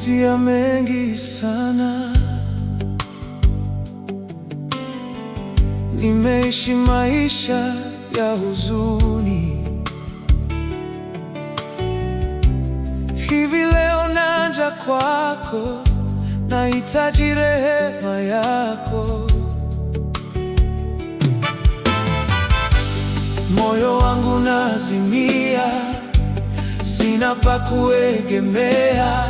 nimepitia mengi sana, nimeishi maisha ya huzuni. Hivi leo naja kwako, nahitaji rehema yako. Moyo wangu nazimia, sina pa kuegemea.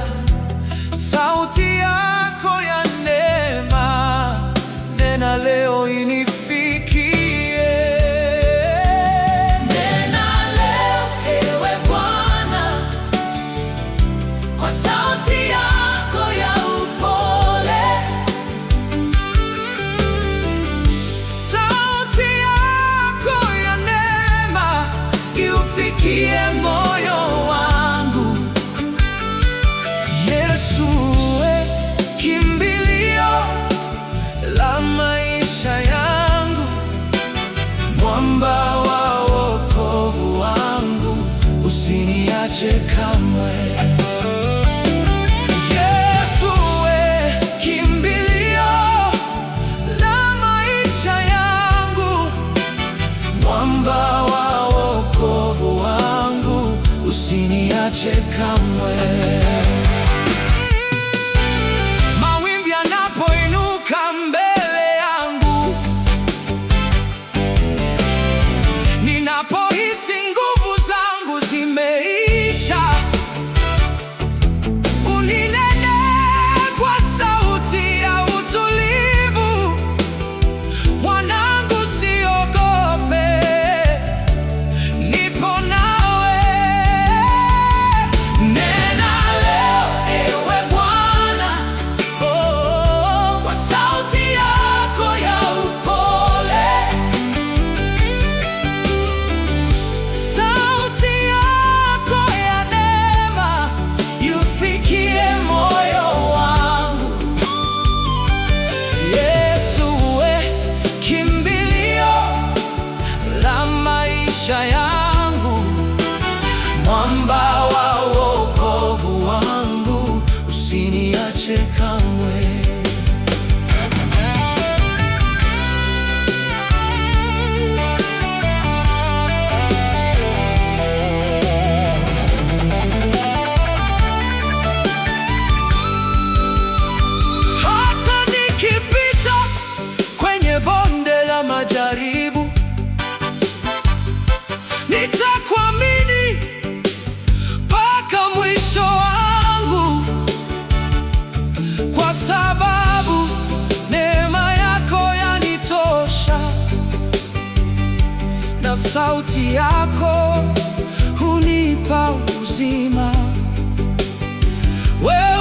Sauti yako ya neema, nena leo inifikie. Nena leo ewe Bwana, kwa sauti yako ya upole. Sauti yako ya neema iufikie moyo wangu. Yesu, kimbilio la maisha yangu, mwamba wa wokovu wangu, usiniache kamwe. Yesu, kimbilio la maisha yangu, mwamba wa wokovu wangu, usiniache kamwe. Mawimbi yanapoinuka mbele yangu, ninapohisi nguvu zangu zimeisha, uninene kwa sauti ya utulivu. Mwanangu, siogope, nipo nawe. Nena leo ewe Bwana, kwa sauti yako ya upole. Sauti yako ya neema iufikie moyo wangu. Yesu, kimbilio la maisha yangu, mwamba wa wokovu wangu, usiniache kamwe. Hata nikipita kwenye bonde la majaribu, nitakuamini mpaka mwisho wangu, kwa sababu neema yako yanitosha, na sauti yako hunipa uzima. Wewe